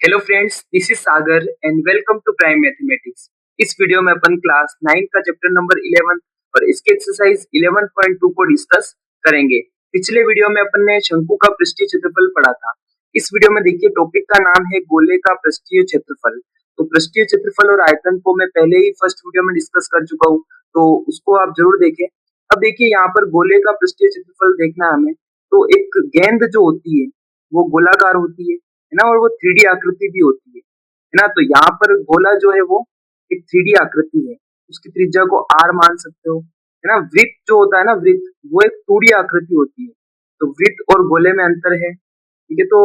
Hello friends, this is Sagar and welcome to Prime Mathematics. इस video में अपन class 9 का चैप्टर नंबर 11 और इसके एक्सरसाइज 11.2 को डिस्कस करेंगे। पिछले वीडियो में अपन ने शंकु का पृष्ठीय क्षेत्रफल पढ़ा था। इस वीडियो में देखिए टॉपिक का नाम है गोले का पृष्ठीय क्षेत्रफल। तो पृष्ठीय क्षेत्रफल और आयतन को मैं पहले ही फर्स्ट वीडियो में डिस्कस कर चुका हूँ, तो उसको आप जरूर देखें। अब देखिए यहाँ पर गोले का पृष्ठीय क्षेत्रफल देखना है हमें। तो एक गेंद जो होती है वो गोलाकार होती है ना, और वो 3D आकृति भी होती है ना। तो यहाँ पर गोला जो है वो एक 3D आकृति है, उसकी त्रिज्या को r मान सकते हो, है ना। वृत्त जो होता है ना, वृत्त वो एक 2D आकृति होती है। तो वृत्त और गोले में अंतर है, ठीक है। तो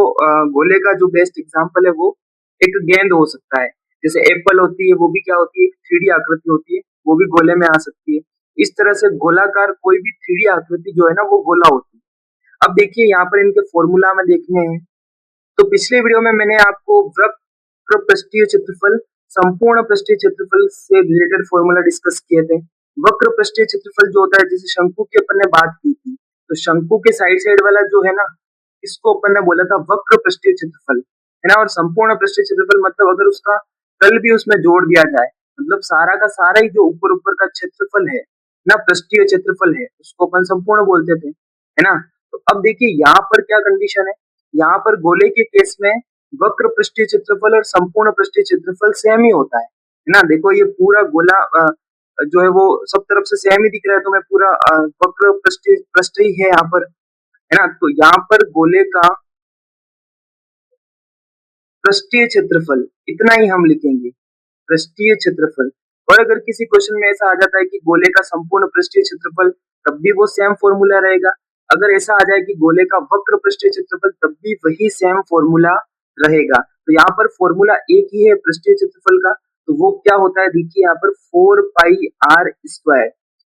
गोले का जो बेस्ट एग्जांपल है वो एक गेंद हो सकता है। जैसे एप्पल होती है वो भी क्या होती है, एक 3D आकृति होती है, वो भी गोले में आ सकती है। इस तरह से गोलाकार कोई भी 3D आकृति जो है ना वो गोला होती है। अब देखिए यहाँ पर इनके फॉर्मूला में देखने हैं। तो पिछले वीडियो में मैंने आपको वक्र पृष्ठीय क्षेत्रफल संपूर्ण पृष्ठीय क्षेत्रफल से रिलेटेड फॉर्मूला डिस्कस किए थे। वक्र पृष्ठीय क्षेत्रफल जो होता है, जैसे शंकु की अपन ने बात की थी, तो शंकु के साइड साइड वाला जो है ना, इसको अपन ने बोला था वक्र पृष्ठीय क्षेत्रफल, है ना। और संपूर्ण पृष्ठीय क्षेत्रफल मतलब अगर उसका तल भी उसमें जोड़ दिया जाए, मतलब सारा का सारा ही जो ऊपर ऊपर का क्षेत्रफल है ना, पृष्ठीय क्षेत्रफल है, उसको अपन संपूर्ण बोलते थे, है ना। तो अब देखिए यहाँ पर क्या कंडीशन है, यहाँ पर गोले के केस में वक्र पृष्ठीय क्षेत्रफल और संपूर्ण पृष्ठीय क्षेत्रफल सेम ही होता है ना। देखो ये पूरा गोला जो है वो सब तरफ से सेम ही दिख रहा है, तो मैं पूरा वक्र पृष्ठीय पृष्ठ ही है यहाँ पर, है ना। तो यहाँ पर गोले का पृष्ठीय क्षेत्रफल इतना ही हम लिखेंगे, पृष्ठीय क्षेत्रफल। और अगर किसी क्वेश्चन में ऐसा आ जाता है कि गोले का संपूर्ण पृष्ठीय क्षेत्रफल, तब भी वो सेम फॉर्मूला रहेगा। अगर ऐसा आ जाए कि गोले का वक्र पृष्ठीय क्षेत्रफल, तब भी वही सेम फॉर्मूला रहेगा। तो यहाँ पर फॉर्मूला एक ही है पृष्ठीय क्षेत्रफल का, तो वो क्या होता है, देखिए यहाँ पर 4 पाई आर स्क्वायर,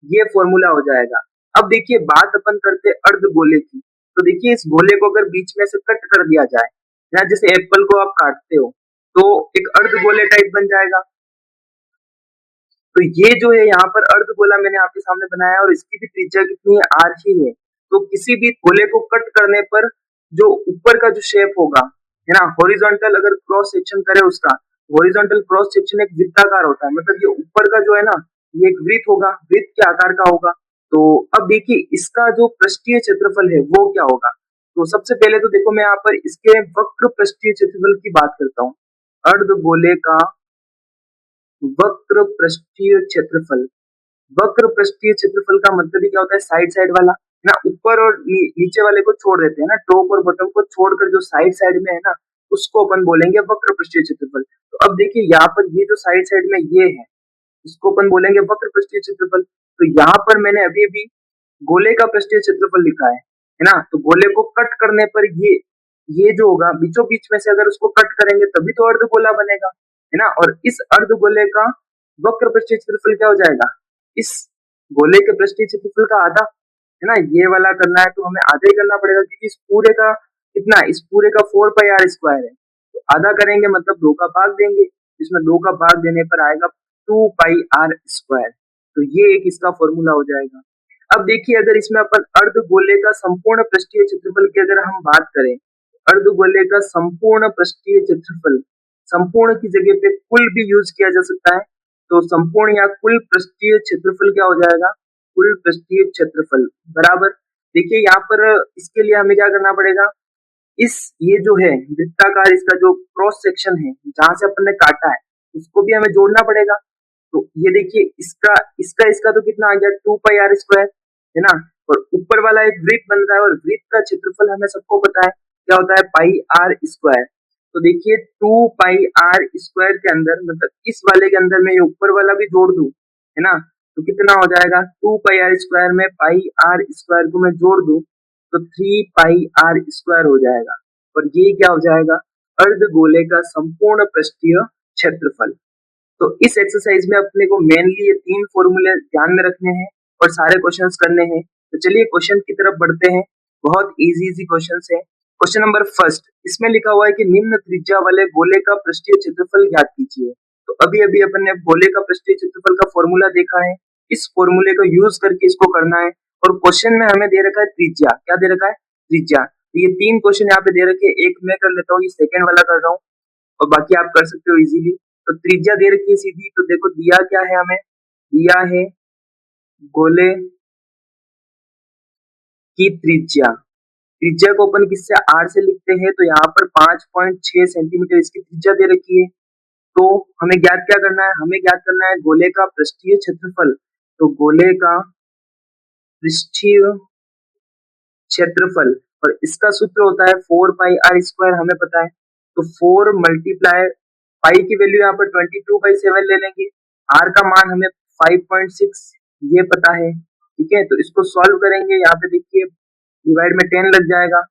ये फॉर्मूला हो जाएगा। अब देखिए बात अपन करते हैं अर्ध गोले की। तो देखिए इस गोले को अगर बीच में से कट कर दिया जाए ना, जैसे एप्पल को आप काटते हो, तो एक अर्ध गोले टाइप बन जाएगा। तो ये जो है यहाँ पर अर्ध गोला मैंने आपके सामने बनाया, और इसकी भी त्रिज्या कितनी है, आर ही है। तो किसी भी गोले को कट करने पर जो ऊपर का जो शेप होगा, है ना, हॉरिजॉन्टल अगर क्रॉस सेक्शन करे उसका, हॉरिजॉन्टल क्रॉस सेक्शन एक वृत्ताकार होता है, मतलब ये ऊपर का जो है ना, ये एक वृत्त होगा, वृत्त के आकार का होगा। तो अब देखिए इसका जो पृष्ठीय क्षेत्रफल है वो क्या होगा। तो सबसे पहले तो देखो मैं यहाँ पर इसके वक्र पृष्ठीय क्षेत्रफल की बात करता हूँ। अर्ध गोले का वक्र पृष्ठीय क्षेत्रफल, वक्र पृष्ठीय क्षेत्रफल का मतलब ही क्या होता है, साइड साइड वाला ना, ऊपर और नीचे वाले को छोड़ देते हैं ना, टॉप और बॉटम को छोड़कर जो साइड साइड में है ना, उसको अपन बोलेंगे वक्र पृष्ठीय क्षेत्रफल। तो अब देखिए यहाँ पर ये जो साइड साइड में ये है, इसको अपन बोलेंगे वक्र पृष्ठीय क्षेत्रफल। तो यहाँ पर मैंने अभी अभी गोले का पृष्ठीय क्षेत्रफल लिखा है ना। तो गोले को कट करने पर ये जो होगा बीचों बीच में से अगर उसको कट करेंगे तभी तो अर्धगोला बनेगा, है ना। और इस अर्धगोले का वक्र पृष्ठीय क्षेत्रफल क्या हो जाएगा, इस गोले के पृष्ठीय क्षेत्रफल का आधा, है ना। ये वाला करना है तो हमें आधा ही करना पड़ेगा, क्योंकि इस पूरे का कितना, इस पूरे का 4 पाई आर स्क्वायर है। तो आधा करेंगे मतलब 2 का भाग देंगे, इसमें 2 का भाग देने पर आएगा 2 पाई आर स्क्वायर। तो ये एक इसका फॉर्मूला हो जाएगा। अब देखिए अगर इसमें अपन अर्धगोले का संपूर्ण पृष्ठीय क्षेत्रफल की अगर हम बात करें, अर्धगोले का संपूर्ण पृष्ठीय क्षेत्रफल, संपूर्ण की जगह पे कुल भी यूज किया जा सकता है। तो संपूर्ण या कुल पृष्ठीय क्षेत्रफल क्या हो जाएगा, कुल पृष्ठीय क्षेत्रफल बराबर। देखिए यहाँ पर इसके लिए हमें क्या करना पड़ेगा, इस ये जो है वृत्ताकार इसका जो क्रॉस सेक्शन है जहां से अपन ने काटा है, उसको भी हमें जोड़ना पड़ेगा। तो ये देखिए इसका इसका इसका तो कितना आ गया, 2 पाई आर स्क्वायर, है ना। और ऊपर वाला एक वृत्त बन रहा है, और वृत्त का क्षेत्रफल हमें सबको पता है क्या होता है, पाई आर स्क्वायर। तो देखिए 2 पाई आर स्क्वायर के अंदर, मतलब इस वाले के अंदर मैं ये ऊपर वाला भी जोड़ दूं, है ना, तो कितना हो जाएगा, 2 पाई आर स्क्वायर में पाई आर स्क्वायर को मैं जोड़ दूं तो 3 पाई आर स्क्वायर हो जाएगा। और ये क्या हो जाएगा, अर्धगोले का संपूर्ण पृष्ठीय क्षेत्रफल। तो इस एक्सरसाइज में अपने को मेनली ये 3 फॉर्मूले ध्यान में रखने हैं और सारे क्वेश्चंस करने हैं। तो चलिए क्वेश्चन की तरफ बढ़ते हैं। बहुत इजी इजी क्वेश्चंस हैं। क्वेश्चन नंबर फर्स्ट, इसमें लिखा हुआ है कि निम्न त्रिज्या वाले गोले का पृष्ठीय क्षेत्रफल ज्ञात कीजिए। तो अभी अभी अपन ने गोले का पृष्ठीय क्षेत्रफल का फॉर्मूला देखा है, इस फॉर्मूले को यूज करके इसको करना है। और क्वेश्चन में हमें दे रखा है त्रिज्या, क्या दे रखा है, त्रिज्या। तो ये 3 क्वेश्चन यहाँ पे दे रखे हैं, एक मैं कर लेता हूँ, ये सेकंड वाला कर रहा हूँ। और बाकी आप कर सकते हो इजीली। तो त्रिज्या दे रखी है सीधी, तो देखो दिया क्या है हमें, दिया है गोले की त्रिज्या। त्रिज्या को अपन किससे, आर से लिखते हैं, तो यहाँ पर 5.6 सेंटीमीटर इसकी त्रिज्या दे रखी है। तो हमें ज्ञात क्या करना है, हमें ज्ञात करना है गोले का पृष्ठीय क्षेत्रफल। तो गोले का पृष्ठीय क्षेत्रफल, और इसका सूत्र होता है 4 पाई r स्क्वायर, हमें पता है। तो 4 मल्टीप्लाई पाई की वैल्यू यहाँ पर 22/7 ले लेंगे, आर का मान हमें 5.6 ये पता है, ठीक है। तो इसको सॉल्व करेंगे, यहाँ पे देखिए डिवाइड में 10 लग जाएगा,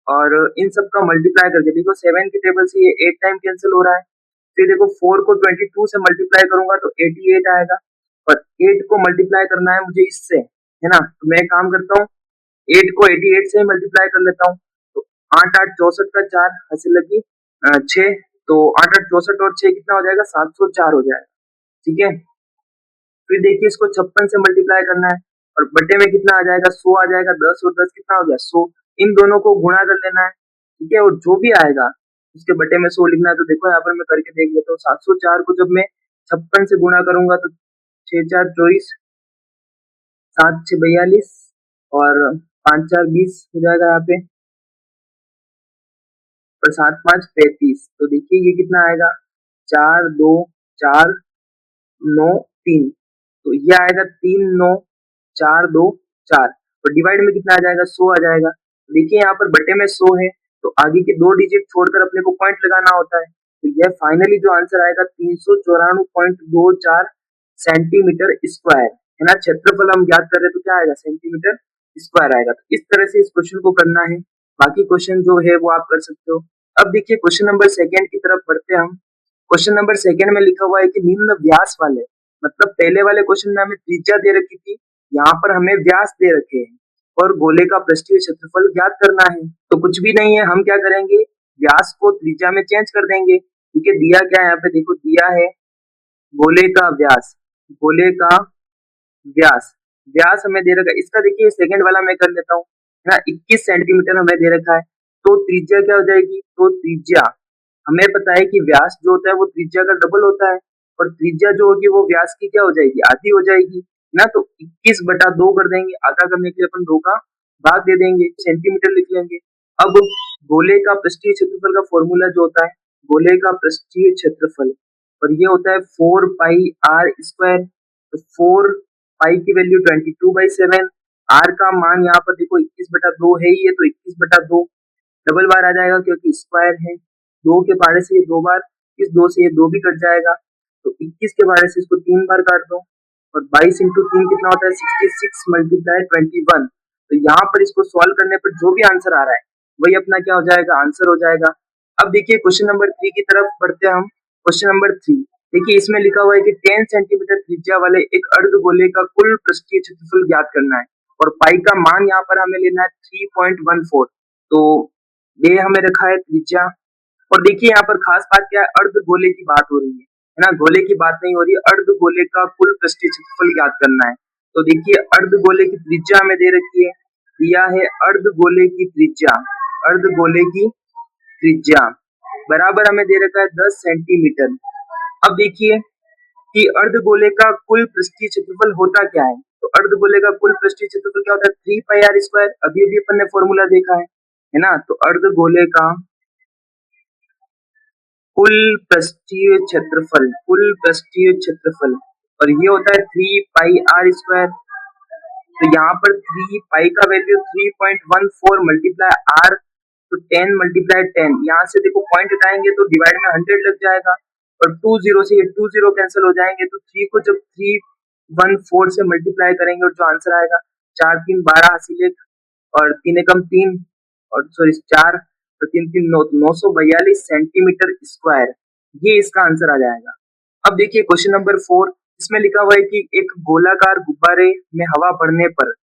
और इन सब का मल्टीप्लाई करके देखो 7 की टेबल से ये 8 टाइम कैंसिल हो रहा है। फिर देखो 4 को 22 से मल्टीप्लाई करूंगा तो 88 आएगा, और 8 को मल्टीप्लाई करना है मुझे इससे, है ना। तो मैं एक काम करता हूँ, 8 को 88 से मल्टीप्लाई कर लेता हूँ। तो 8 8 64 का 4 हंसी लगी 6, तो 8 8 64 और 6 कितना हो जाएगा, 704 हो जाएगा, ठीक है। फिर देखिए इसको 56 से मल्टीप्लाई करना है, और बटे में कितना आ जाएगा, 100 आ जाएगा, 10 और 10 कितना हो गया 100, इन दोनों को गुणा कर लेना है, ठीक है। और जो भी आएगा उसके बटे में 100 लिखना है। तो देखो यहाँ पर मैं करके देख लेता हूँ, 704 को जब मैं 56 से गुणा करूंगा तो 6 4 24, 7 6 42, और 5 4 20 हो जाएगा यहाँ पे, और 7 5 35। तो देखिए ये कितना आएगा, 4 2 4 9 3, तो ये आएगा 3 9 4 2 4, तो डिवाइड में कितना आ जाएगा, 100 आ जाएगा। देखिए यहाँ पर बटे में 100 है, तो आगे के 2 डिजिट छोड़कर अपने को पॉइंट लगाना होता है। तो यह फाइनली जो आंसर आएगा 394.24 सेंटीमीटर स्क्वायर, है ना। क्षेत्रफल हम ज्ञात कर रहे हैं तो क्या आएगा, सेंटीमीटर स्क्वायर आएगा। तो इस तरह से इस क्वेश्चन को करना है, बाकी क्वेश्चन जो है वो आप कर सकते हो। अब देखिए क्वेश्चन नंबर सेकंड की तरफ बढ़ते हैं हम। क्वेश्चन नंबर सेकंड में लिखा हुआ है कि निम्न व्यास वाले, मतलब पहले वाले क्वेश्चन में हमें त्रिज्या दे रखी थी, यहाँ पर हमें व्यास दे रखे हैं, और गोले का पृष्ठीय क्षेत्रफल ज्ञात करना है। तो कुछ भी नहीं है, हम क्या करेंगे, व्यास को त्रिज्या में चेंज कर देंगे, ठीक है। दिया क्या है यहाँ पे, देखो दिया है गोले का व्यास, गोले का व्यास, व्यास हमें दे रखा है, इसका देखिए सेकंड वाला मैं कर लेता हूँ, है ना। 21 सेंटीमीटर हमें दे रखा है, तो त्रिज्या क्या हो जाएगी, तो त्रिज्या हमें पता है कि व्यास जो होता है वो त्रिज्या का डबल होता है, और त्रिज्या जो होगी वो व्यास की क्या हो जाएगी, आधी हो जाएगी ना। तो 21/2 कर देंगे, आधा करने के लिए अपन 2 का भाग दे देंगे, सेंटीमीटर लिख लेंगे। अब गोले का पृष्ठीय क्षेत्रफल का फॉर्मूला जो होता है, गोले का पृष्ठीय क्षेत्रफल, और ये होता है 4 पाई r स्क्वायर। तो 4 पाई की वैल्यू 22/7, आर का मान यहाँ पर देखो 21/2 है ही है, तो 21/2 डबल बार आ जाएगा क्योंकि स्क्वायर है, 2 के पहाड़े से ये 2 बार, इस 2 से ये 2 भी कट जाएगा, तो 21 के पहाड़े से इसको 3 बार काट दो, और 22 इंटू 3 कितना होता है, 66 मल्टीप्लाई 21। तो यहाँ पर इसको सॉल्व करने पर जो भी आंसर आ रहा है वही अपना क्या हो जाएगा, आंसर हो जाएगा। अब देखिए क्वेश्चन नंबर 3 की तरफ बढ़ते हैं हम। क्वेश्चन नंबर 3 देखिए, इसमें लिखा हुआ है कि 10 सेंटीमीटर त्रिज्या वाले एक अर्धगोले का कुल पृष्ठीय क्षेत्रफल ज्ञात करना है, और पाई का मान यहाँ पर हमें लेना है 3.14। तो ये हमें रखा है त्रिज्या, और देखिए यहाँ पर खास बात क्या है, अर्धगोले की बात हो रही है ना, गोले की बात नहीं हो रही है। अर्धगोले का कुल पृष्ठीय क्षेत्रफल ज्ञात करना है। तो देखिए अर्धगोले की त्रिज्या हमें दे रखी है, दिया है अर्धगोले की त्रिज्या, अर्धगोले की त्रिज्या बराबर हमें दे रखा है 10 सेंटीमीटर। अब देखिए कि अर्धगोले का कुल पृष्ठीय क्षेत्रफल होता क्या है, तो अर्धगोले का कुल पृष्ठीय क्षेत्रफल क्या होता है, 3 पाई r स्क्वायर, अभी अभी अपन ने फॉर्मूला देखा है ना। तो अर्धगोले का कुल पृष्ठीय क्षेत्रफल, कुल पृष्ठीय क्षेत्रफल, और ये होता है 3 पाई r स्क्वायर। तो यहाँ पर 3 पाई का वैल्यू 3.14 मल्टीप्लाई r, तो 10 मल्टीप्लाई 10, यहाँ से देखो पॉइंट हटाएंगे तो डिवाइड में 100 लग जाएगा, और 2 0 से ये 2 0 कैंसिल हो जाएंगे, तो 3 को जब 314 से मल्टीप्लाई करेंगे और जो आंसर आएगा 4 3 12 हासिल एक, और 3 एकम 3, और सॉरी 4, तो 3 3 9, 942 सेंटीमीटर स्क्वायर, ये इसका आंसर आ जाएगा। अब देखिए क्वेश्चन नंबर 4, इसमें लिखा हुआ है कि एक गोलाकार गुब्बारे में हवा भरने पर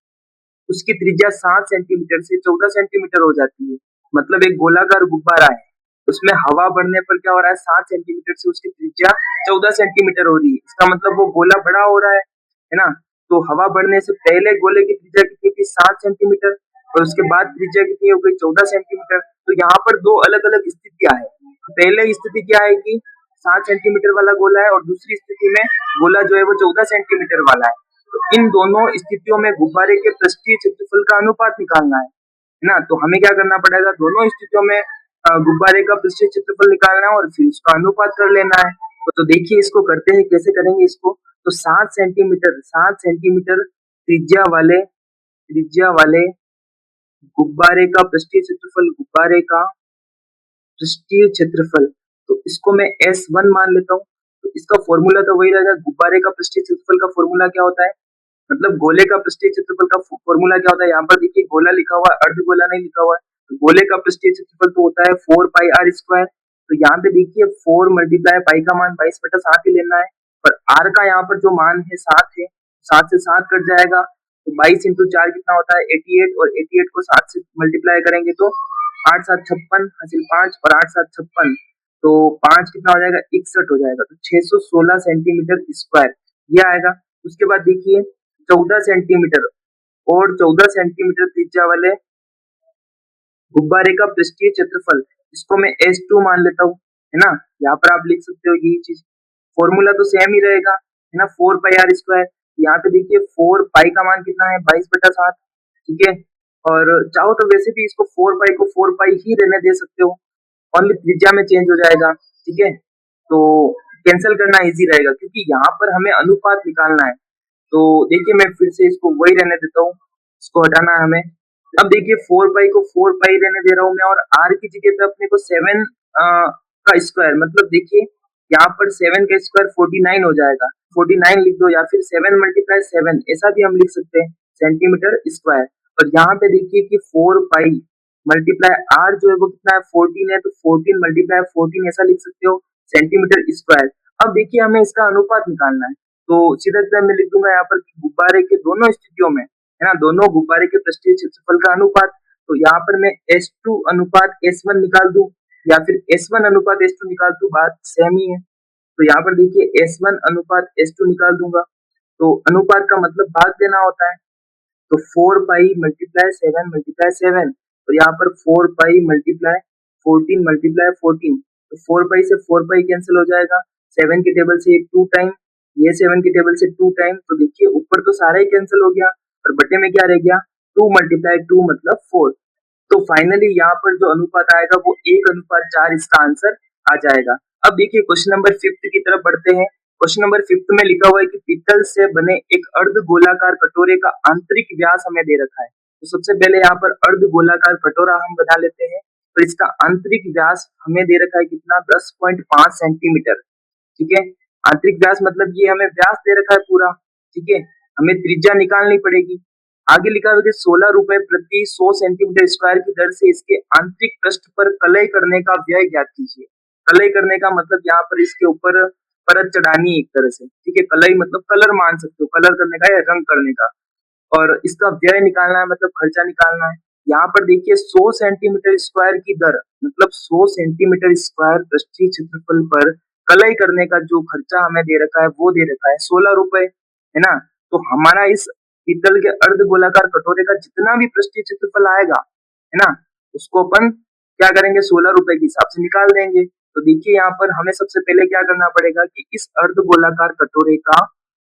उसकी त्रिज्या 7 सेंटीमीटर से 14 सेंटीमीटर हो जाती है। मतलब एक गोलाकार गुब्बारा है, उसमें हवा भरने पर क्या हो रहा है, 7 सेंटीमीटर से उसकी त्रिज्या 14 सेंटीमीटर हो रही है। इसका मतलब वो गोला बड़ा हो रहा है ना। तो हवा बढ़ने से पहले गोले की त्रिज्या कितनी थी, 7 सेंटीमीटर, और उसके बाद त्रिज्या कितनी हो गई, 14 सेंटीमीटर। तो यहाँ पर दो अलग अलग स्थितियां है, पहले स्थिति क्या है कि 7 सेंटीमीटर वाला गोला है और दूसरी स्थिति में गोला जो है वो 14 सेंटीमीटर वाला है। तो इन दोनों स्थितियों में गुब्बारे के पृष्ठीय क्षेत्रफल का अनुपात निकालना है ना। तो हमें क्या करना पड़ेगा, दोनों स्थितियों में गुब्बारे का पृष्ठीय क्षेत्रफल निकालना है और फिर उसका अनुपात कर लेना है। तो देखिए इसको करते हैं, कैसे करेंगे इसको। तो 7 सेंटीमीटर त्रिज्या वाले गुब्बारे का पृष्ठीय क्षेत्रफल, गुब्बारे का पृष्ठीय क्षेत्रफल, तो इसको मैं S1 मान लेता हूँ। तो इसका फॉर्मूला तो वही रहेगा, गुब्बारे का पृष्ठीय क्षेत्रफल का फॉर्मूला क्या होता है, मतलब गोले का पृष्ठीय क्षेत्रफल का फॉर्मूला क्या होता है। यहाँ पर देखिए गोला लिखा हुआ है, अर्ध गोला नहीं लिखा हुआ है। तो गोले का पृष्ठीय क्षेत्रफल तो होता है 4 पाई r स्क्वायर। तो यहाँ पे देखिए 4 मल्टीप्लाई पाई का मान 22/7 ही लेना है, और r का यहाँ पर जो मान है 7 है, 7 से 7 कट जाएगा। तो 22 इंटू 4 कितना होता है 88, और 88 को 7 से मल्टीप्लाई करेंगे तो 8 7 56 हासिल 5 और 8 7 56, तो 5 कितना हो जाएगा 61 हो जाएगा। तो 616 सेंटीमीटर स्क्वायर ये आएगा। उसके बाद देखिए 14 सेंटीमीटर और 14 सेंटीमीटर त्रिज्या वाले गुब्बारे का पृष्ठीय क्षेत्रफल, इसको मैं S2 मान लेता हूँ, है ना। यहाँ पर आप लिख सकते हो यही चीज, फॉर्मूला तो सेम ही रहेगा, है ना, 4 पाई r स्क्वायर। यहाँ पे देखिए 4 पाई का मान कितना है 22/7, ठीक है। और चाहो तो वैसे भी इसको 4 पाई को 4 पाई ही रहने दे सकते हो, ओनली त्रिज्या में चेंज हो जाएगा, ठीक है। तो कैंसिल करना इजी रहेगा क्योंकि यहाँ पर हमें अनुपात निकालना है। तो देखिए मैं फिर से इसको वही रहने देता हूँ, इसको हटाना है हमें। अब देखिए 4 पाई को 4 पाई रहने दे रहा हूँ मैं, और r की जगह पे अपने को 7 का स्क्वायर, मतलब देखिए यहाँ पर 7 का स्क्वायर 49 हो जाएगा, 49 लिख दो, या फिर 7 मल्टीप्लाई 7 ऐसा भी हम लिख सकते हैं सेंटीमीटर स्क्वायर। और यहाँ पे देखिए कि 4 पाई मल्टीप्लाई r जो है वो कितना है 14 है, तो 14 मल्टीप्लाई 14 ऐसा लिख सकते हो सेंटीमीटर स्क्वायर। अब देखिए हमें इसका अनुपात निकालना है, तो सीधा सीधा मैं लिख दूंगा यहाँ पर गुब्बारे के दोनों स्थितियों में, है ना, दोनों गुब्बारे के पृष्ठीय क्षेत्रफल का अनुपात। तो यहाँ पर मैं S2 अनुपात S1 निकाल दूं या फिर S1 अनुपात S2 निकाल दूं, बात सेम ही है। तो यहाँ पर देखिए S1 अनुपात S2 निकाल दूंगा, तो अनुपात का मतलब भाग देना होता है। तो 4 पाई मल्टीप्लाई 7 और यहाँ पर 4 पाई मल्टीप्लाई 14 मल्टीप्लाई 14, तो 4 पाई से 4 पाई कैंसिल हो जाएगा, 7 के टेबल से 2 टाइम, ये 7 के टेबल से 2 टाइम। तो देखिए ऊपर तो सारा ही कैंसिल हो गया और बटे में क्या रह गया 2 मल्टीप्लाई 2 मतलब 4। तो फाइनली यहाँ पर जो अनुपात आएगा वो 1:4 इसका आंसर आ जाएगा। अब देखिए क्वेश्चन नंबर 5 की तरफ बढ़ते हैं। क्वेश्चन नंबर 5 में लिखा हुआ है कि पीतल से बने एक अर्ध गोलाकार कटोरे का आंतरिक व्यास हमें दे रखा है। तो सबसे पहले यहाँ पर अर्ध गोलाकार कटोरा हम बना लेते हैं। तो इसका आंतरिक व्यास हमें दे रखा है कितना 10.5 सेंटीमीटर, ठीक है। आंतरिक व्यास मतलब ये हमें व्यास दे रखा है पूरा, ठीक है। हमें त्रिज्या निकालनी पड़ेगी। आगे लिखा हुआ है कि 16 रुपए प्रति 100 सेंटीमीटर स्क्वायर की दर से इसके आंतरिक पृष्ठ पर कलई करने का व्यय ज्ञात कीजिए। कलई करने का मतलब यहाँ पर इसके ऊपर परत चढ़ानी है एक तरह से, ठीक है। कलई मतलब कलर मान सकते हो, कलर करने का या रंग करने का। और इसका व्यय निकालना है मतलब खर्चा निकालना है। यहाँ पर देखिए 100 सेंटीमीटर स्क्वायर की दर, मतलब 100 सेंटीमीटर स्क्वायर पृष्ठीय क्षेत्रफल पर कलई करने का जो खर्चा हमें दे रखा है वो दे रखा है 16 रुपए, है ना। तो हमारा इस पीतल के अर्ध गोलाकार कटोरे का जितना भी पृष्ठीय क्षेत्रफल आएगा, है ना, उसको अपन क्या करेंगे 16 रुपए के हिसाब से निकाल देंगे। तो देखिए यहाँ पर हमें सबसे पहले क्या करना पड़ेगा कि इस अर्ध गोलाकार कटोरे का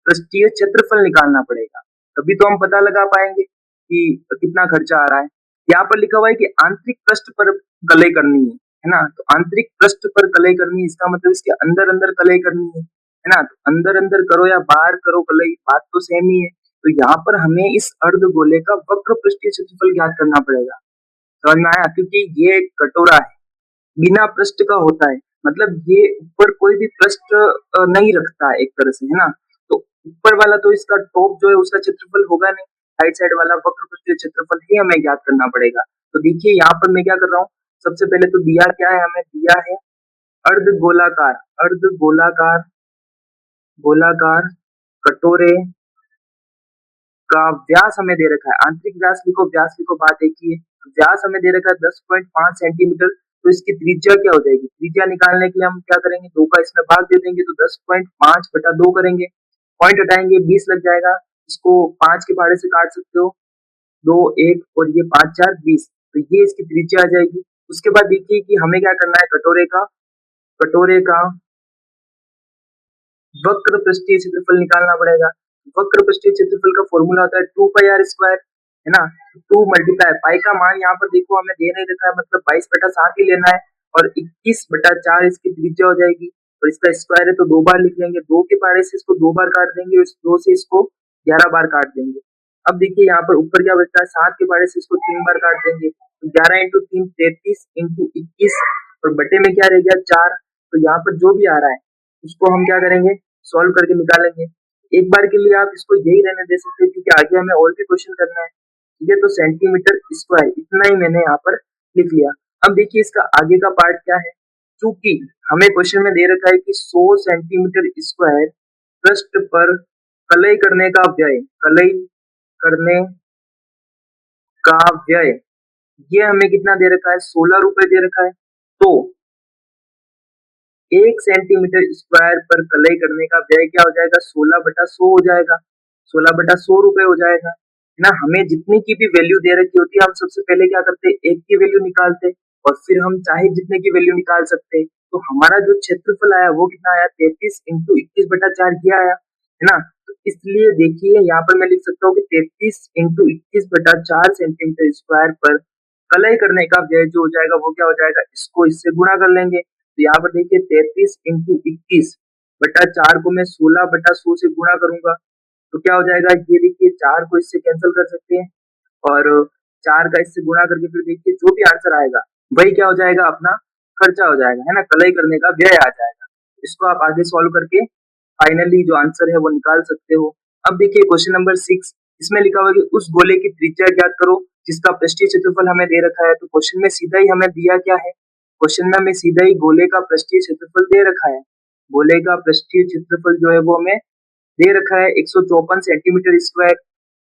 पृष्ठीय क्षेत्रफल निकालना पड़ेगा, तभी तो हम पता लगा पाएंगे कि कितना खर्चा आ रहा है। यहाँ पर लिखा हुआ है कि आंतरिक पृष्ठ पर कलई करनी है ना। तो आंतरिक पृष्ठ पर कलई करनी है, इसका मतलब इसके अंदर अंदर कलई करनी है ना। तो अंदर अंदर करो या बाहर करो कलई, बात तो सेम ही है। तो यहाँ पर हमें इस अर्ध गोले का वक्र पृष्ठीय क्षेत्रफल ज्ञात करना पड़ेगा। समझ में आया, क्योंकि ये एक कटोरा है, बिना पृष्ठ का होता है, मतलब ये ऊपर कोई भी पृष्ठ नहीं रखता है एक तरह से, है ना। तो ऊपर वाला तो इसका टॉप जो है उसका क्षेत्रफल होगा नहीं, साइड साइड वाला वक्र पृष्ठीय क्षेत्रफल ही हमें ज्ञात करना पड़ेगा। तो देखिए यहाँ पर मैं क्या कर रहा हूँ, सबसे पहले तो दिया क्या है, हमें दिया है अर्ध गोलाकार, अर्ध गोलाकार गोलाकार कटोरे का व्यास हमें दे रखा है। आंतरिक व्यास लिखो, व्यास लिखो, बात एक ही है। व्यास हमें दे रखा है 10.5 सेंटीमीटर। तो इसकी त्रिज्या क्या हो जाएगी, त्रिज्या निकालने के लिए हम क्या करेंगे, 2 का इसमें भाग दे देंगे, तो 10.5 बटा 2 करेंगे, पॉइंट हटाएंगे 20 लग जाएगा। इसको 5 के पहाड़े से काट सकते हो, 2 1 और ये 5 4 20, तो ये इसकी त्रिज्या आ जाएगी। उसके बाद देखिए कि हमें क्या करना है, कटोरे का कटोरे का वक्र पृष्ठीय क्षेत्रफल निकालना पड़ेगा। वक्र पृष्ठीय क्षेत्रफल का फॉर्मूला होता है 2πr², है ना। 2 मल्टीप्लाई पाई का मान यहाँ पर देखो हमें दे नहीं रखा है, मतलब 22/7 ही लेना है, और 21/4 इसकी त्रिज्या हो जाएगी, और इसका स्क्वायर है तो 2 बार लिख लेंगे। 2 के पहाड़े से इसको 2 बार काट देंगे, और 2 से इसको 11 बार काट देंगे। अब देखिए यहाँ पर ऊपर क्या बचता है, 7 के पहाड़े से इसको 3 बार काट देंगे, तो 11 × 3 33 × 21, और बटे में क्या रह गया 4। तो यहाँ पर जो भी आ रहा है उसको हम क्या करेंगे, सॉल्व करके निकालेंगे। एक बार के लिए आप इसको यही रहने दे सकते हैं, क्योंकि आगे हमें और भी क्वेश्चन करना है, ठीक है। तो सेंटीमीटर स्क्वायर इतना ही मैंने यहाँ पर लिख लिया। अब देखिए इसका आगे का पार्ट क्या है, चूंकि हमें क्वेश्चन में दे रखा है कि 100 सेंटीमीटर स्क्वायर पृष्ठ पर कलई करने का व्यय, कलई करने का व्यय, ये हमें कितना दे रखा है, 16 रुपए दे रखा है। तो 1 सेंटीमीटर स्क्वायर पर कलई करने का व्यय क्या हो जाएगा, 16/100 हो जाएगा, 16/100 रुपए हो जाएगा, है ना। हमें जितनी की भी वैल्यू दे रखी होती है, हम सबसे पहले क्या करते, एक की वैल्यू निकालते, और फिर हम चाहे जितने की वैल्यू निकाल सकते। तो हमारा जो क्षेत्रफल आया वो कितना आया, 33 × 21/4 ये आया, है ना। तो इसलिए देखिए यहाँ पर मैं लिख सकता हूँ कि 33 × 21/4 सेंटीमीटर स्क्वायर पर कलई करने का व्यय जो हो जाएगा वो क्या हो जाएगा, इसको इससे गुणा कर लेंगे। तो यहाँ पर देखिए 33 × 21/4 को मैं 16/100 से गुणा करूंगा, तो क्या हो जाएगा, ये देखिए 4 को इससे कैंसिल कर सकते हैं, और 4 का इससे गुणा करके फिर देखिए जो भी आंसर आएगा वही क्या हो जाएगा, अपना खर्चा हो जाएगा, है ना, कलई करने का व्यय आ जाएगा। इसको आप आगे सॉल्व करके फाइनली जो आंसर है वो निकाल सकते हो। अब देखिए क्वेश्चन नंबर 6, इसमें लिखा हुआ है कि उस गोले की त्रिज्या ज्ञात करो जिसका पृष्ठीय क्षेत्रफल हमें दे रखा है। तो क्वेश्चन में सीधा ही हमें दिया क्या है, क्वेश्चन में हमें सीधा ही गोले का पृष्ठीय क्षेत्रफल दे रखा है। गोले का पृष्ठीय क्षेत्रफल जो है वो हमें दे रखा है 154 सेंटीमीटर स्क्वायर,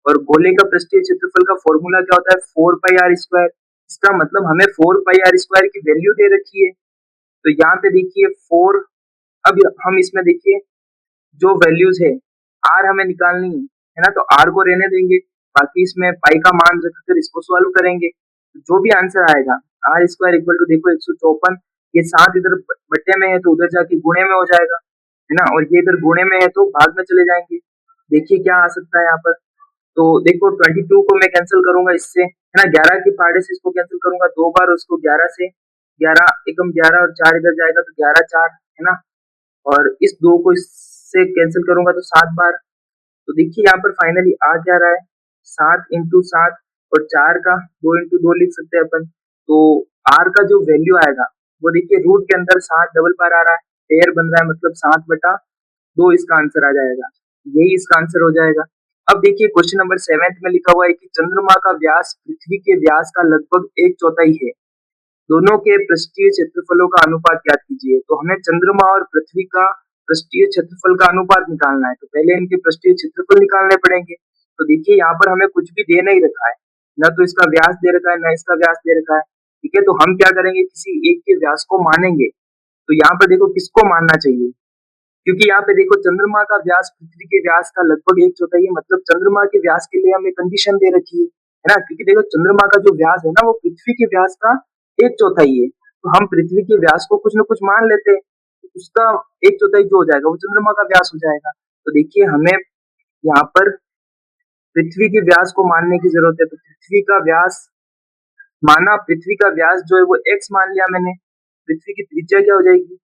और गोले का पृष्ठीय क्षेत्रफल का फॉर्मूला क्या होता है, 4πr²। इसका मतलब हमें 4πr² की वैल्यू दे रखी है। तो यहाँ पे देखिए 4, अब हम इसमें देखिए जो वैल्यूज है आर हमें निकालनी है ना, तो आर को रहने देंगे, बाकी इसमें पाई का मान रखकर इसको सॉल्व करेंगे। जो भी आंसर आएगा r² इक्वल टू देखो 154, ये 7 इधर बट्टे में है तो उधर जाके गुणे में हो जाएगा, है ना, और ये इधर गुणे में है तो भाग में चले जाएंगे। देखिए क्या आ सकता है यहाँ पर, तो देखो 22 को मैं कैंसिल करूंगा इससे, है ना, 11 के पहाड़े से इसको कैंसिल करूंगा 2 बार, उसको 11 से, 11 एकम 11 और 4 इधर जाएगा तो 11 4, है ना, और इस 2 को इससे कैंसिल करूंगा तो 7 बार। तो देखिए यहाँ पर फाइनली आ क्या रहा है, 7 × 7, और 4 का 2 × 2 लिख सकते हैं अपन। तो आर का जो वैल्यू आएगा वो देखिए रूट के अंदर 7 डबल बार आ रहा है, पेयर बन रहा है, मतलब 7/2 इसका आंसर आ जाएगा, यही इसका आंसर हो जाएगा। अब देखिए क्वेश्चन नंबर 7 में लिखा हुआ है कि चंद्रमा का व्यास पृथ्वी के व्यास का लगभग 1/4 है, दोनों के पृष्ठीय क्षेत्रफलों का अनुपात ज्ञात कीजिए। तो हमें चंद्रमा और पृथ्वी का पृष्ठीय क्षेत्रफल का अनुपात निकालना है, तो पहले इनके पृष्ठीय क्षेत्रफल निकालने पड़ेंगे। तो देखिए यहाँ पर हमें कुछ भी दे नहीं रखा है, ना तो इसका व्यास दे रखा है ना इसका व्यास दे रखा है, ठीक है। तो हम क्या करेंगे, किसी एक के व्यास को मानेंगे। तो यहाँ पर देखो किसको मानना चाहिए, क्योंकि यहाँ पे देखो चंद्रमा का व्यास पृथ्वी के व्यास का लगभग 1/4 है, मतलब चंद्रमा के व्यास के लिए हमें कंडीशन दे रखी है ना, क्योंकि देखो चंद्रमा का जो व्यास है ना वो पृथ्वी के व्यास का 1/4 है, तो हम पृथ्वी के व्यास को कुछ न कुछ मान लेते हैं, तो उसका 1/4 जो हो जाएगा वो चंद्रमा का व्यास हो जाएगा। तो देखिए हमें यहाँ पर पृथ्वी के व्यास को मानने की जरूरत है, तो पृथ्वी का व्यास माना, पृथ्वी का व्यास जो है वो x मान लिया मैंने, पृथ्वी की त्रिज्या क्या हो जाएगी,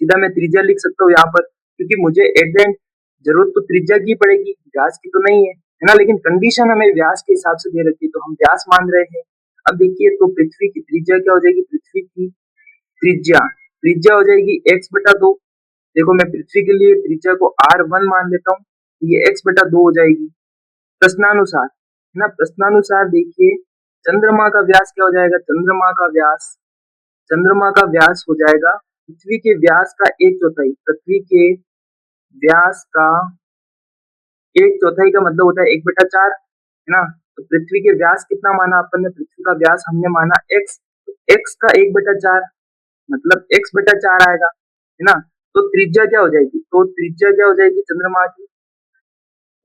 सीधा मैं त्रिज्या लिख सकता हूँ यहाँ पर, क्योंकि मुझे एट द एंड जरूरत तो त्रिज्या की पड़ेगी, व्यास की तो नहीं है ना, लेकिन कंडीशन हमें व्यास के हिसाब से दे रखी है तो हम व्यास मान रहे हैं। अब देखिए तो पृथ्वी की त्रिज्या क्या हो जाएगी, पृथ्वी की त्रिज्या त्रिज्या हो जाएगी x/2। देखो मैं पृथ्वी के लिए त्रिज्या को r1 मान लेता हूँ, ये x/2 हो जाएगी। प्रश्नानुसार, है ना, प्रश्नानुसार देखिए चंद्रमा का व्यास क्या हो जाएगा, चंद्रमा का व्यास हो जाएगा पृथ्वी के व्यास का 1/4, पृथ्वी के व्यास का 1/4 का मतलब होता है 1/4, है ना। तो पृथ्वी के व्यास कितना माना अपन ने, पृथ्वी का व्यास हमने माना x, तो x का 1/4 मतलब x/4 आएगा, है ना। तो त्रिज्या क्या हो जाएगी, तो त्रिज्या क्या हो जाएगी चंद्रमा की,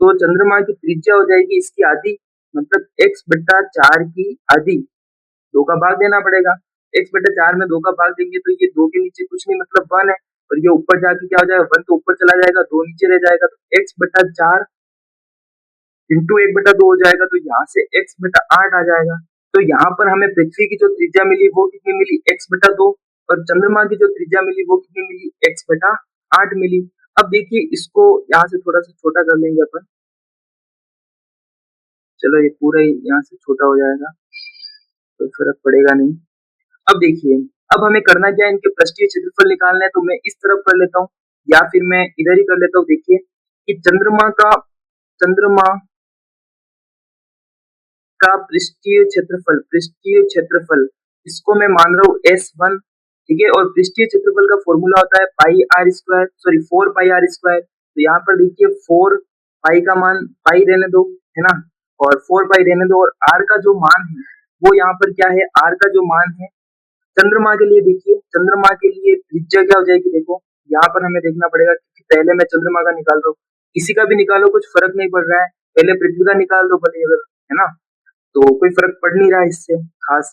तो चंद्रमा की त्रिज्या हो जाएगी इसकी आधी, मतलब x/4 की आधी, 2 का भाग देना पड़ेगा, x/4 में 2 का भाग देंगे तो ये 2 के नीचे कुछ नहीं मतलब 1 है, और ये ऊपर जाके क्या हो जाएगा, 1 तो ऊपर चला जाएगा, 2 नीचे रह जाएगा, तो x/4 इंटू 1/2 हो जाएगा, तो यहाँ से x/8 आ जाएगा। तो यहाँ पर हमें पृथ्वी की जो त्रिज्या मिली वो कितनी मिली, x/2, और चंद्रमा की जो त्रिज्या मिली वो कितनी मिली, x/8 मिली। अब देखिए इसको यहाँ से थोड़ा सा छोटा कर लेंगे अपन, चलो ये पूरा ही यहाँ से छोटा हो जाएगा, कोई फर्क पड़ेगा नहीं। अब देखिए, अब हमें करना क्या है, इनके पृष्ठीय क्षेत्रफल निकालना है, तो मैं इस तरफ कर लेता हूँ या फिर मैं इधर ही कर लेता हूँ। देखिए कि चंद्रमा का पृष्ठीय क्षेत्रफल इसको मैं मान रहा हूँ S1, ठीक है, और पृष्ठीय क्षेत्रफल का फॉर्मूला होता है pi r square, sorry 4 pi r square. तो यहाँ पर देखिए 4 पाई का मान पाई रहने दो, है ना, और 4 पाई रहने दो, और आर का जो मान है वो यहाँ पर क्या है, आर का जो मान है चंद्रमा के लिए, देखिए चंद्रमा के लिए त्रिज्या क्या हो जाएगी, देखो यहाँ पर हमें देखना पड़ेगा कि पहले मैं चंद्रमा का निकाल रहा हूँ, किसी का भी निकालो कुछ फर्क नहीं पड़ रहा है, पहले पृथ्वी का निकाल दो भले, अगर है ना, तो कोई फर्क पड़ नहीं रहा है इससे खास।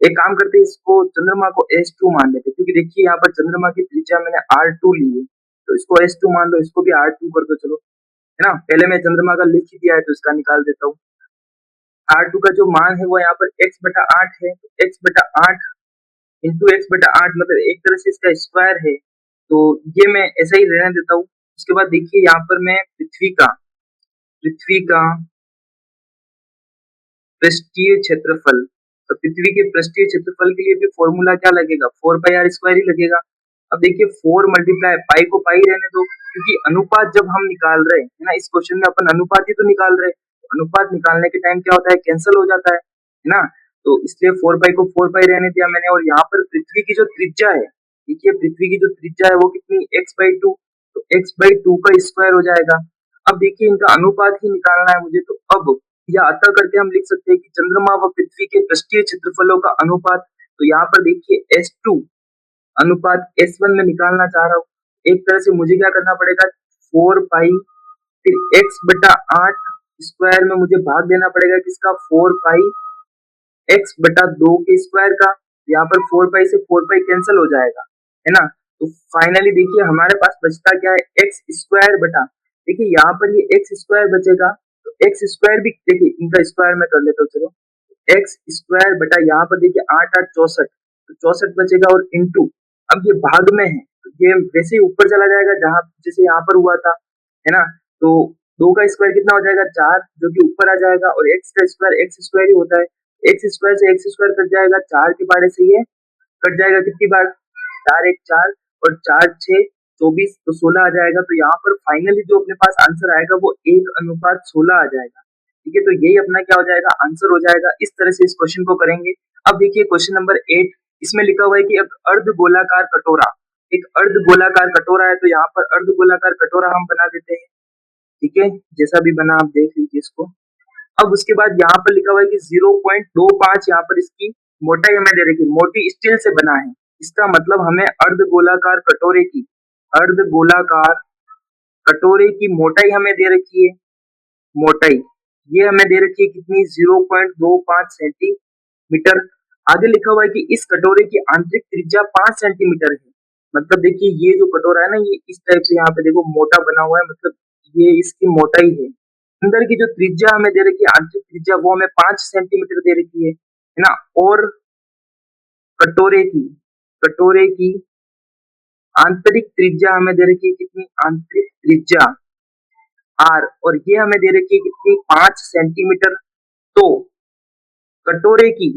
एक काम करते हैं, इसको चंद्रमा को S2 मान लेते हैं, क्योंकि देखिए यहाँ पर चंद्रमा की त्रिज्या मैंने R2 ली है, तो इसको S2 मान लो, इसको भी R2 कर दो, चलो, है ना, पहले मैं चंद्रमा का लिख ही दिया है तो इसका निकाल देता हूँ। R2 का जो मान है वो यहाँ पर x/8 है, तो x/8 इंटू x/8 मतलब एक तरह से इसका स्क्वायर है, तो ये मैं ऐसा ही रहने देता हूँ। उसके बाद देखिए यहाँ पर मैं पृथ्वी का पृष्ठीय क्षेत्रफल, तो पृथ्वी के पृष्ठीय क्षेत्रफल के लिए भी फॉर्मूला क्या लगेगा, 4 पाई आर स्क्वायर ही लगेगा। अब देखिए 4 मल्टीप्लाई पाई को पाई रहने दो, क्योंकि अनुपात जब हम निकाल रहे हैं, है ना, इस क्वेश्चन में अपन अनुपात ही तो निकाल रहे हैं, अनुपात निकालने के टाइम क्या होता है, कैंसिल हो जाता है ना, तो इसलिए 4 पाई को 4 पाई रहने दिया मैंने। और यहाँ पर पृथ्वी की जो त्रिज्या है, देखिए पृथ्वी की जो त्रिज्या है वो कितनी, x/2, तो x/2 का स्क्वायर हो जाएगा। अब देखिए इनका अनुपात ही निकालना है मुझे, तो अब या अतः करके हम लिख सकते हैं कि चंद्रमा व पृथ्वी के पृष्ठीय क्षेत्रफलों का अनुपात, तो यहाँ पर देखिए S2 अनुपात S1 में निकालना चाह रहा हूँ। एक तरह से मुझे क्या करना पड़ेगा, 4 पाई फिर x/8 स्क्वायर में मुझे भाग देना पड़ेगा किसका, 4 पाई x/2 के स्क्वायर का। यहाँ पर 4 पाई से 4 पाई कैंसिल हो जाएगा, है ना, तो फाइनली देखिए हमारे पास बचता क्या है, एक्स स्क्वायर बटा, देखिए यहाँ पर ये एक्स स्क्वायर बचेगा, तो एक्स स्क्वायर भी देखिए इनका स्क्वायर में कर लेता हूँ, चलो एक्स स्क्वायर बटा यहाँ पर देखिए 8 8 64, तो 64 बचेगा, और इंटू अब ये भाग में है तो ये वैसे ही ऊपर चला जाएगा जहां जैसे यहाँ पर हुआ था, है ना, तो 2 का स्क्वायर कितना हो जाएगा, 4, जो कि ऊपर आ जाएगा, और एक्स का स्क्वायर एक्स स्क्वायर ही होता है, एक्स स्क्वायर से एक्स स्क्वायर कट जाएगा, 4 के बारे से ये कट जाएगा कितनी बार, 4 1 4 और 4 6 24, तो 16 आ जाएगा। तो यहाँ पर फाइनली जो अपने पास आंसर आएगा वो 1:16 आ जाएगा, ठीक है, तो यही अपना क्या हो जाएगा, आंसर हो जाएगा। इस तरह से इस क्वेश्चन को करेंगे। अब देखिए क्वेश्चन नंबर 8, इसमें लिखा हुआ है कि एक अर्ध गोलाकार कटोरा, एक अर्ध गोलाकार कटोरा है, तो यहाँ पर अर्ध गोलाकार कटोरा हम बना देते हैं, ठीक है, जैसा भी बना आप देख लीजिए इसको। अब उसके बाद यहाँ पर लिखा हुआ है कि 0.25 यहाँ पर इसकी मोटाई हमें दे रखी है, मोटी स्टील से बना है, इसका मतलब हमें अर्ध गोलाकार कटोरे की मोटाई हमें दे रखी है, मोटाई ये हमें दे रखी है कितनी, 0.25 सेंटीमीटर। आगे लिखा हुआ है कि इस कटोरे की आंतरिक त्रिज्या 5 सेंटीमीटर है, मतलब देखिए ये जो कटोरा है ना, ये इस टाइप से यहाँ पे देखो मोटा बना हुआ है, मतलब ये इसकी मोटाई है। अंदर की जो त्रिज्या हमें दे रखी है, आंतरिक त्रिज्या, वो हमें 5 सेंटीमीटर दे रखी है ना, और कटोरे की आंतरिक त्रिज्या हमें दे रखी है कितनी, आंतरिक त्रिज्या आर, और ये हमें दे रखी है कितनी, 5 सेंटीमीटर। तो कटोरे की,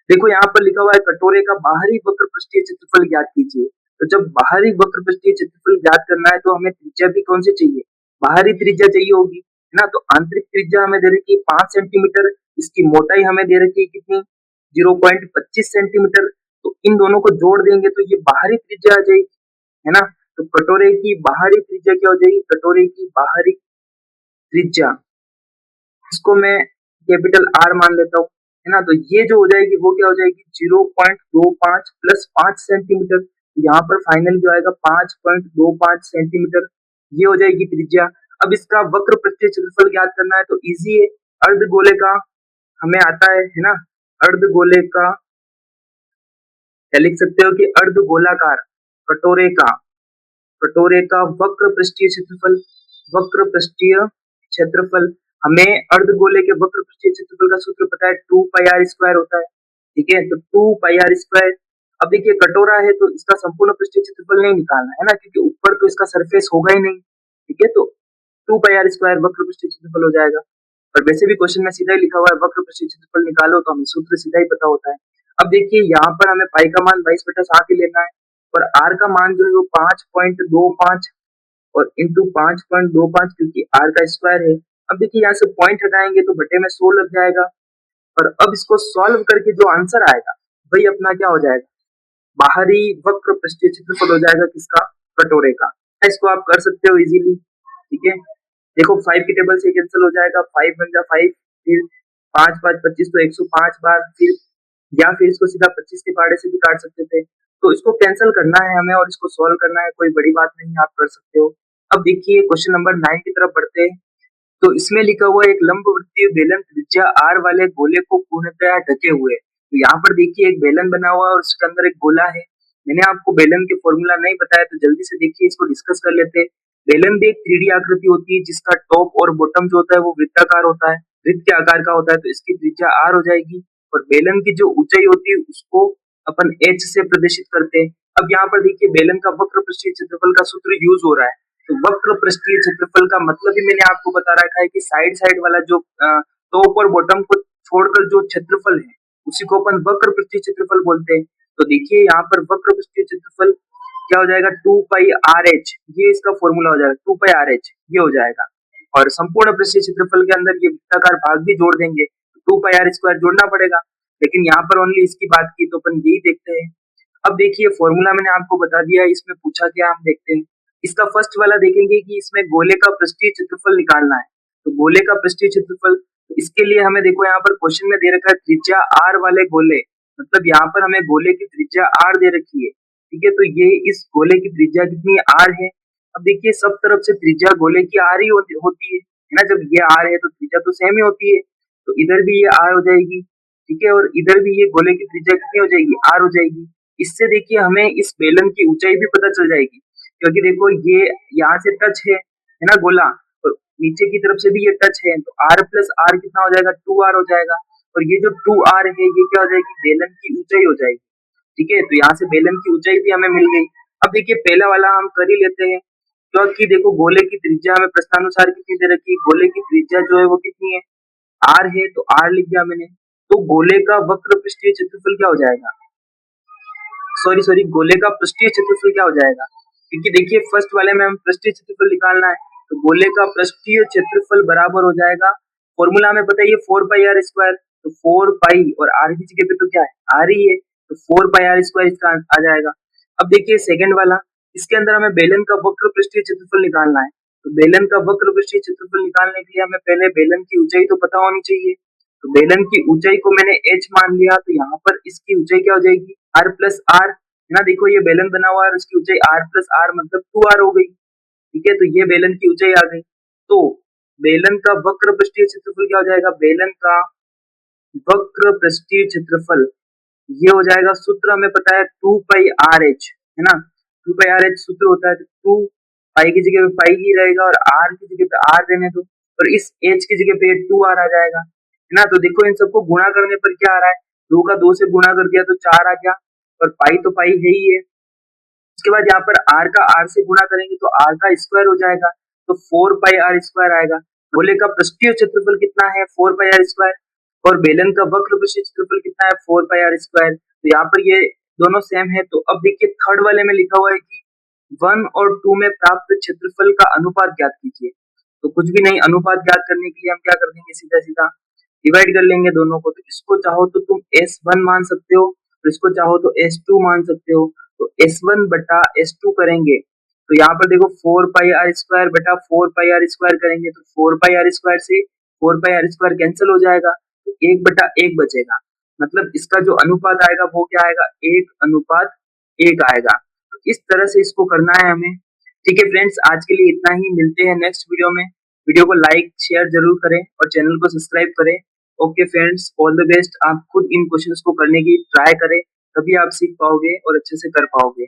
देखो यहाँ पर लिखा हुआ है कटोरे का बाहरी वक्र पृष्ठीय क्षेत्रफल ज्ञात कीजिए, तो जब बाहरी वक्र पृष्ठीय क्षेत्रफल ज्ञात करना है तो हमें त्रिज्या भी कौन सी चाहिए, बाहरी त्रिज्या चाहिए होगी, है ना, तो आंतरिक त्रिज्या हमें दे रखी है 5 सेंटीमीटर, इसकी मोटाई हमें दे रखी है कितनी, 0.25 सेंटीमीटर, तो इन दोनों को जोड़ देंगे तो ये बाहरी त्रिज्या आ जाएगी, है ना, तो कटोरे की बाहरी त्रिज्या क्या हो जाएगी, कटोरे की बाहरी त्रिज्या, इसको मैं कैपिटल आर मान लेता हूँ, है ना, तो ये जो हो जाएगी वो क्या हो जाएगी, 0.25 प्लस 5 सेंटीमीटर, यहाँ पर फाइनल जो आएगा 5.25 सेंटीमीटर, ये हो जाएगी त्रिज्या। अब इसका वक्र पृष्ठीय क्षेत्रफल ज्ञात करना है तो इजी है, अर्धगोले का हमें आता है ना, अर्धगोले का या लिख सकते हो कि अर्धगोलाकार कटोरे का वक्र पृष्ठीय क्षेत्रफल। वक्र पृष्ठीय क्षेत्रफल, हमें अर्धगोले के वक्र पृष्ठीय क्षेत्रफल का सूत्र पता है, 2 पाई आर स्क्वायर होता है। ठीक है, तो 2 पाई आर स्क्वायर। अब देखिए कटोरा है तो इसका संपूर्ण पृष्ठीय क्षेत्रफल नहीं निकालना है ना, क्योंकि ऊपर तो इसका सरफेस होगा ही नहीं। ठीक है, तो 2 पाई आर स्क्वायर वक्र पृष्ठीय क्षेत्रफल हो जाएगा। और वैसे भी क्वेश्चन में सीधा ही लिखा हुआ है वक्र पृष्ठीय क्षेत्रफल निकालो, तो हमें सूत्र सीधा ही पता होता है। अब देखिए यहाँ पर हमें पाई का मान 22/7 ही लेना है और आर का मान जो है वो 5.25 और इंटू 5.25, क्योंकि आर का स्क्वायर है। अब देखिए यहाँ से पॉइंट हटाएंगे तो बटे में 100 लग जाएगा। और अब इसको सॉल्व करके जो आंसर आएगा वही अपना क्या हो जाएगा, बाहरी वक्र पृष्ठीय क्षेत्रफल हो जाएगा, किसका, कटोरे का। इसको आप कर सकते हो इजीली। ठीक है, देखो 5 की टेबल से कैंसिल हो जाएगा, 5 बन जा 5, फिर 5 5 25 तो 105 बार, फिर या फिर इसको सीधा 25 के पहाड़े से भी काट सकते थे। तो इसको कैंसिल करना है हमें और इसको सॉल्व करना है, कोई बड़ी बात नहीं है, आप कर सकते हो। अब देखिए क्वेश्चन नंबर 9 की तरफ बढ़ते हैं। तो इसमें लिखा हुआ है एक लंबवृत्तीय बेलन त्रिज्या आर वाले गोले को पूर्णतया ढके हुए। तो यहाँ पर देखिए एक बेलन बना हुआ है और उसके अंदर एक गोला है। मैंने आपको बेलन के फॉर्मूला नहीं बताया, तो जल्दी से देखिए इसको डिस्कस कर लेते हैं। बेलन भी एक 3D आकृति होती है जिसका टॉप और बॉटम जो होता है वो वृत्ताकार होता है, वृत्त के आकार का होता है, तो इसकी त्रिज्या आर हो जाएगी। और बेलन की जो ऊंचाई होती है उसको अपन एच से प्रदर्शित करते हैं। अब यहाँ पर देखिए बेलन का वक्र पृष्ठीय क्षेत्रफल का सूत्र यूज हो रहा है। तो वक्र पृष्ठीय क्षेत्रफल का मतलब ही मैंने आपको बता रखा है कि साइड साइड वाला जो टॉप और बॉटम को छोड़कर जो क्षेत्रफल है उसी को अपन वक्र पृष्ठीय क्षेत्रफल बोलते हैं। तो देखिए यहाँ पर वक्र पृष्ठीय क्षेत्रफल क्या हो जाएगा, 2 पाई आर एच, ये इसका फॉर्मूला हो जाएगा, 2 पाई आर एच ये हो जाएगा। और संपूर्ण पृष्ठीय क्षेत्रफल के अंदर ये वृत्ताकार भाग भी जोड़ देंगे, 2 पाई आर स्क्वायर जोड़ना पड़ेगा, लेकिन यहाँ पर ओनली इसकी बात की तो अपन यही देखते हैं। अब देखिए फॉर्मूला मैंने आपको बता दिया, इसमें पूछा क्या हम देखते हैं। इसका फर्स्ट वाला देखेंगे कि इसमें गोले का पृष्ठीय क्षेत्रफल निकालना है। तो गोले का पृष्ठीय क्षेत्रफल, इसके लिए हमें देखो यहाँ पर क्वेश्चन में दे रखा है त्रिज्या आर वाले गोले, मतलब यहाँ पर हमें गोले की त्रिज्या आर दे रखी है। ठीक है, तो ये इस गोले की त्रिज्या कितनी आर है। अब देखिए सब तरफ से त्रिज्या गोले की आर ही होती है ना, जब ये आर है तो त्रिज्या तो सेम ही होती है, तो इधर भी ये आर हो जाएगी। ठीक है, और इधर भी ये गोले की त्रिज्या कितनी हो जाएगी, आर हो जाएगी। इससे देखिए हमें इस बेलन की ऊंचाई भी पता चल जाएगी, क्योंकि देखो ये यहाँ से टच है ना गोला, और नीचे की तरफ से भी ये टच है, तो आर प्लस आर कितना हो जाएगा, 2r हो जाएगा। और ये जो 2r है ये क्या हो जाएगी, बेलन की ऊंचाई हो जाएगी। ठीक है, तो यहाँ से बेलन की ऊंचाई भी हमें मिल गई। अब देखिए पहला वाला हम कर ही लेते हैं, क्योंकि देखो गोले की त्रिज्या हमें प्रश्नानुसार कितनी दे रखी है, गोले की त्रिज्या जो है वो कितनी है, आर है, तो आर लिख दिया मैंने। तो गोले का वक्र पृष्ठीय क्षेत्रफल क्या हो जाएगा, सॉरी गोले का पृष्ठीय क्षेत्रफल क्या हो जाएगा, क्योंकि देखिए फर्स्ट वाले में हम पृष्ठीय क्षेत्रफल निकालना है, तो गोले का पृष्ठीय क्षेत्रफल बराबर हो जाएगा, फॉर्मूला हमें पता है ये 4 पाई आर स्क्वायर, तो 4 पाई और आर की जगह पे तो क्या है, आर ही है, तो 4 पाई आर स्क्वायर इसका आ जाएगा। अब देखिए सेकंड वाला, इसके अंदर हमें बेलन का वक्र पृष्ठीय क्षेत्रफल निकालना है। तो बेलन का वक्र पृष्ठीय क्षेत्रफल निकालने के लिए हमें पहले बेलन की ऊंचाई तो पता होनी चाहिए। तो बेलन की ऊंचाई को मैंने h मान लिया, तो यहाँ पर इसकी ऊंचाई क्या हो जाएगी, r प्लस आर है ना। देखो ये बेलन बना हुआ है और इसकी ऊंचाई r प्लस आर मतलब 2r हो गई। ठीक है, तो ये बेलन की ऊंचाई आ गई। तो बेलन का वक्र पृष्ठीय क्षेत्रफल क्या हो जाएगा, बेलन का वक्र पृष्ठीय क्षेत्रफल ये हो जाएगा, सूत्र हमें पता है 2 पाई आर एच है ना, 2 पाई आर एच सूत्र होता है। 2 पाई की जगह पे पाई ही रहेगा और आर की जगह पे आर देने दो, और इस एच की जगह पे 2r आ जाएगा है ना। तो देखो इन सबको गुणा करने पर क्या आ रहा है, 2 का 2 से गुणा कर दिया तो 4 आ गया, और पाई तो पाई है ही है। उसके बाद यहाँ पर r का r से गुणा करेंगे तो r का स्क्वायर हो जाएगा, तो 4 पाई आर स्क्वायर आएगा। गोले का पृष्ठीय क्षेत्रफल कितना है, 4 पाई आर स्क्वायर, और बेलन का वक्र पृष्ठीय क्षेत्रफल कितना है, 4 पाई आर स्क्वायर। तो यहाँ पर ये दोनों सेम है। तो अब देखिए थर्ड वाले में लिखा हुआ है कि 1 और 2 में प्राप्त क्षेत्रफल का अनुपात ज्ञात कीजिए। तो कुछ भी नहीं, अनुपात ज्ञात करने के लिए हम क्या कर देंगे, सीधा सीधा डिवाइड कर लेंगे दोनों को। तो इसको चाहो तो तुम S1 मान सकते हो, और इसको चाहो तो S2 मान सकते हो। तो S1 बटा S2 करेंगे तो यहाँ पर देखो 4 पाई आर स्क्वायर बटा 4 पाई आर स्क्वायर करेंगे, तो 4 पाई आर स्क्वायर से 4 पाई आर स्क्वायर कैंसिल हो जाएगा, तो 1 बटा 1 बचेगा। मतलब इसका जो अनुपात आएगा वो क्या आएगा, 1:1 आएगा। तो इस तरह से इसको करना है हमें। ठीक है फ्रेंड्स, आज के लिए इतना ही, मिलते हैं नेक्स्ट वीडियो में। वीडियो को लाइक शेयर जरूर करें और चैनल को सब्सक्राइब करें। Okay friends, all the best. आप खुद इन क्वेश्चंस को करने की ट्राई करें तभी आप सीख पाओगे और अच्छे से कर पाओगे।